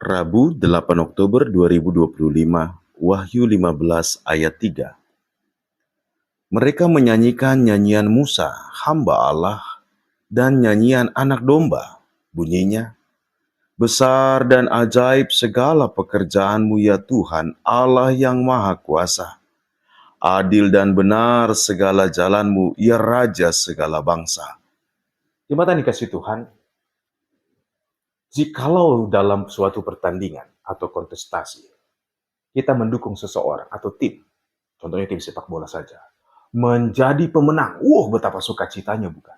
Rabu 8 Oktober 2025, Wahyu 15 ayat 3. Mereka menyanyikan nyanyian Musa, hamba Allah, dan nyanyian anak domba. Bunyinya, besar dan ajaib segala pekerjaanmu ya Tuhan, Allah yang Maha Kuasa. Adil dan benar segala jalanmu, ya Raja segala bangsa. Jemaat yang dikasihi Tuhan, jikalau dalam suatu pertandingan atau kontestasi, kita mendukung seseorang atau tim, contohnya tim sepak bola saja, menjadi pemenang, betapa sukacitanya bukan?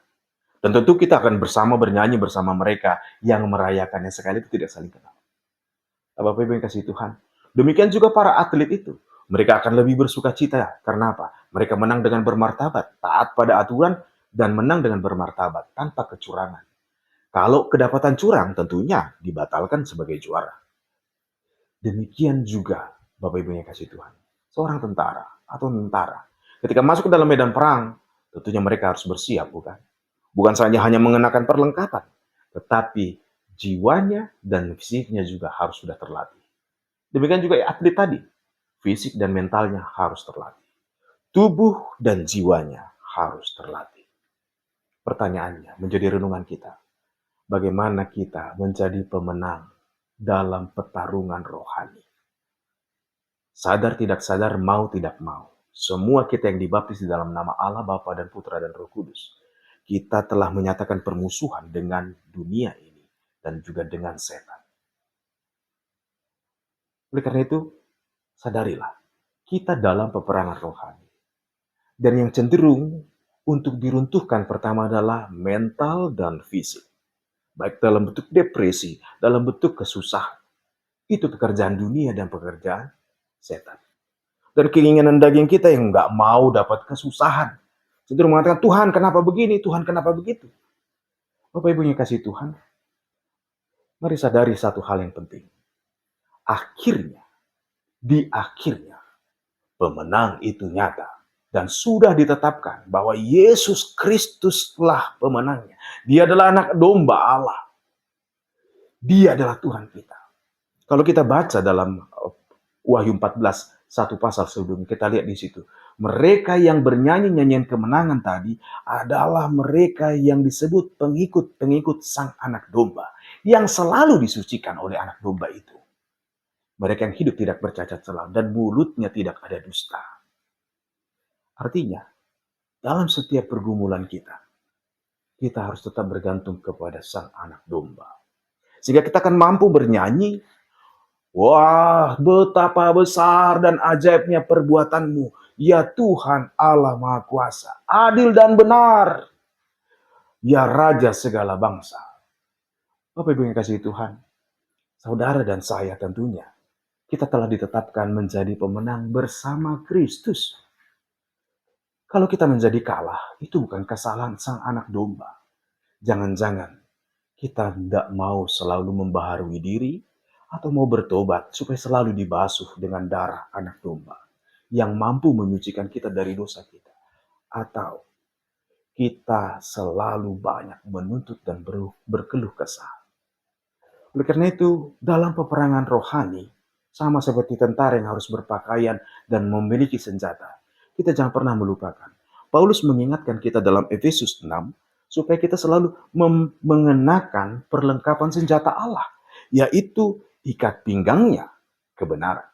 Dan tentu kita akan bersama bernyanyi bersama mereka yang merayakannya sekali itu tidak saling kenal. Bapak Ibu yang kasih Tuhan. Demikian juga para atlet itu. Mereka akan lebih bersukacita. Karena apa? Mereka menang dengan bermartabat, taat pada aturan, dan menang dengan bermartabat, tanpa kecurangan. Kalau kedapatan curang, tentunya dibatalkan sebagai juara. Demikian juga, Bapak Ibu yang kasih Tuhan. Seorang tentara atau tentara, ketika masuk ke dalam medan perang, tentunya mereka harus bersiap, bukan? Bukan saja hanya mengenakan perlengkapan, tetapi jiwanya dan fisiknya juga harus sudah terlatih. Demikian juga atlet tadi, fisik dan mentalnya harus terlatih. Tubuh dan jiwanya harus terlatih. Pertanyaannya menjadi renungan kita, bagaimana kita menjadi pemenang dalam pertarungan rohani? Sadar tidak sadar, mau tidak mau, semua kita yang dibaptis di dalam nama Allah, Bapa dan Putra dan Roh Kudus, kita telah menyatakan permusuhan dengan dunia ini dan juga dengan setan. Oleh karena itu, sadarilah, kita dalam peperangan rohani. Dan yang cenderung untuk diruntuhkan pertama adalah mental dan fisik. Baik dalam bentuk depresi, dalam bentuk kesusahan. Itu pekerjaan dunia dan pekerjaan setan. Dan keinginan daging kita yang nggak mau dapat kesusahan. Cenderung mengatakan, Tuhan kenapa begini, Tuhan kenapa begitu. Bapak Ibu yang kasih Tuhan, mari sadari satu hal yang penting. Di akhirnya, pemenang itu nyata. Dan sudah ditetapkan bahwa Yesus Kristuslah pemenangnya. Dia adalah anak domba Allah. Dia adalah Tuhan kita. Kalau kita baca dalam Wahyu 14, satu pasal sebelum kita lihat di situ. Mereka yang bernyanyi nyanyian kemenangan tadi adalah mereka yang disebut pengikut-pengikut sang anak domba. Yang selalu disucikan oleh anak domba itu. Mereka yang hidup tidak bercacat celah dan mulutnya tidak ada dusta. Artinya, dalam setiap pergumulan kita harus tetap bergantung kepada sang anak domba. Sehingga kita akan mampu bernyanyi, wah, betapa besar dan ajaibnya perbuatanmu, ya Tuhan Allah Maha Kuasa, adil dan benar, ya Raja segala bangsa. Bapak Ibu yang kasih Tuhan, saudara dan saya tentunya, kita telah ditetapkan menjadi pemenang bersama Kristus. Kalau kita menjadi kalah, itu bukan kesalahan sang anak domba. Jangan-jangan kita tidak mau selalu membaharui diri atau mau bertobat supaya selalu dibasuh dengan darah anak domba yang mampu menyucikan kita dari dosa kita. Atau kita selalu banyak menuntut dan berkeluh kesah. Oleh karena itu, dalam peperangan rohani, sama seperti tentara yang harus berpakaian dan memiliki senjata, kita jangan pernah melupakan. Paulus mengingatkan kita dalam Efesus 6, supaya kita selalu mengenakan perlengkapan senjata Allah, yaitu ikat pinggangnya kebenaran.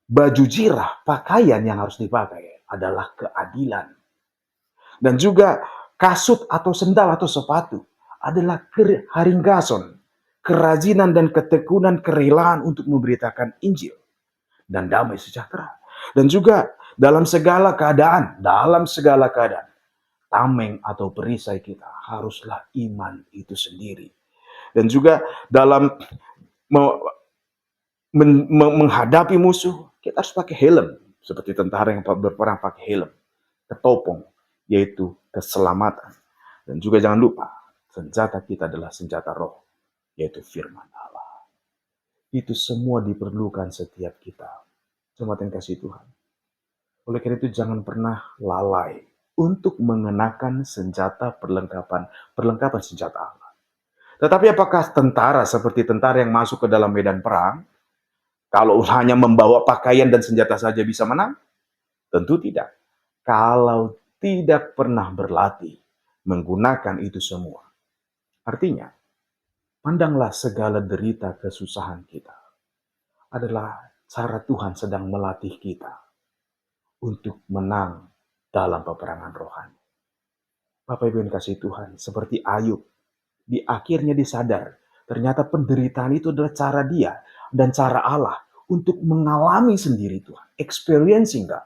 Baju jirah, pakaian yang harus dipakai adalah keadilan. Dan juga kasut atau sendal atau sepatu adalah haringgason, kerajinan dan ketekunan kerelaan untuk memberitakan Injil dan damai sejahtera. Dan juga dalam segala keadaan, tameng atau perisai kita haruslah iman itu sendiri. Dan juga dalam menghadapi musuh, kita harus pakai helm. Seperti tentara yang berperang pakai helm. Ketopong, yaitu keselamatan. Dan juga jangan lupa, senjata kita adalah senjata roh, yaitu firman Allah. Itu semua diperlukan setiap kita. Jemaat yang kasih Tuhan. Oleh karena itu jangan pernah lalai untuk mengenakan senjata perlengkapan senjata Allah. Tetapi apakah tentara seperti tentara yang masuk ke dalam medan perang, kalau hanya membawa pakaian dan senjata saja bisa menang? Tentu tidak. Kalau tidak pernah berlatih menggunakan itu semua. Artinya, pandanglah segala derita kesusahan kita adalah cara Tuhan sedang melatih kita untuk menang dalam peperangan rohani. Bapak Ibu yang kasih Tuhan, seperti Ayub, di akhirnya disadar, ternyata penderitaan itu adalah cara dia dan cara Allah untuk mengalami sendiri Tuhan. Experiencing God.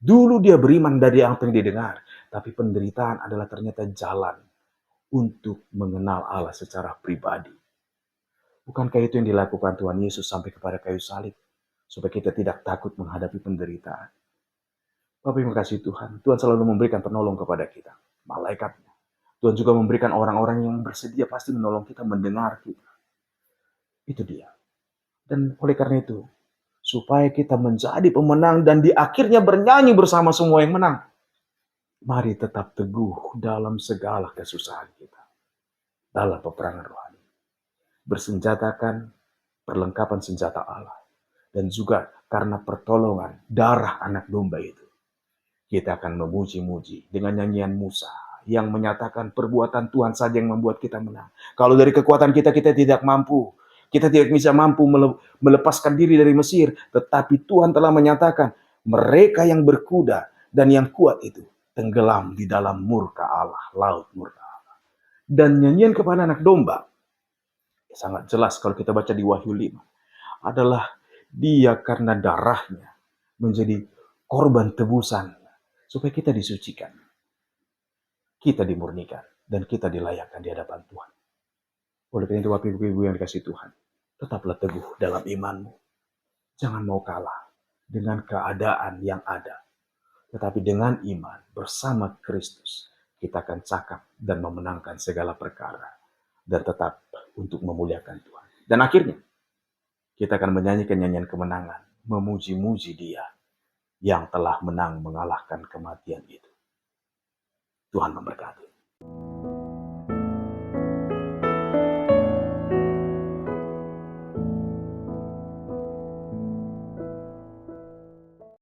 Dulu dia beriman dari apa yang didengar, tapi penderitaan adalah ternyata jalan untuk mengenal Allah secara pribadi. Bukankah itu yang dilakukan Tuhan Yesus sampai kepada kayu salib? Supaya kita tidak takut menghadapi penderitaan. Bapak Ibu kasih Tuhan, Tuhan selalu memberikan penolong kepada kita. Malaikatnya. Tuhan juga memberikan orang-orang yang bersedia pasti menolong kita, mendengar kita. Itu dia. Dan oleh karena itu, supaya kita menjadi pemenang dan di akhirnya bernyanyi bersama semua yang menang. Mari tetap teguh dalam segala kesusahan kita. Dalam peperangan rohani. Bersenjatakan perlengkapan senjata Allah. Dan juga karena pertolongan darah anak domba itu. Kita akan memuji-muji dengan nyanyian Musa yang menyatakan perbuatan Tuhan saja yang membuat kita menang. Kalau dari kekuatan kita, kita tidak mampu. Kita tidak bisa mampu melepaskan diri dari Mesir. Tetapi Tuhan telah menyatakan mereka yang berkuda dan yang kuat itu tenggelam di dalam murka Allah, laut murka Allah. Dan nyanyian kepada anak domba, sangat jelas kalau kita baca di Wahyu 5, adalah dia karena darahnya menjadi korban tebusan supaya kita disucikan, kita dimurnikan, dan kita dilayakkan di hadapan Tuhan. Oleh karena itu, Bapak Ibu yang dikasih Tuhan, tetaplah teguh dalam imanmu. Jangan mau kalah dengan keadaan yang ada. Tetapi dengan iman bersama Kristus, kita akan cakap dan memenangkan segala perkara. Dan tetap untuk memuliakan Tuhan. Dan akhirnya, kita akan menyanyikan nyanyian kemenangan, memuji-muji Dia yang telah menang mengalahkan kematian itu. Tuhan memberkati.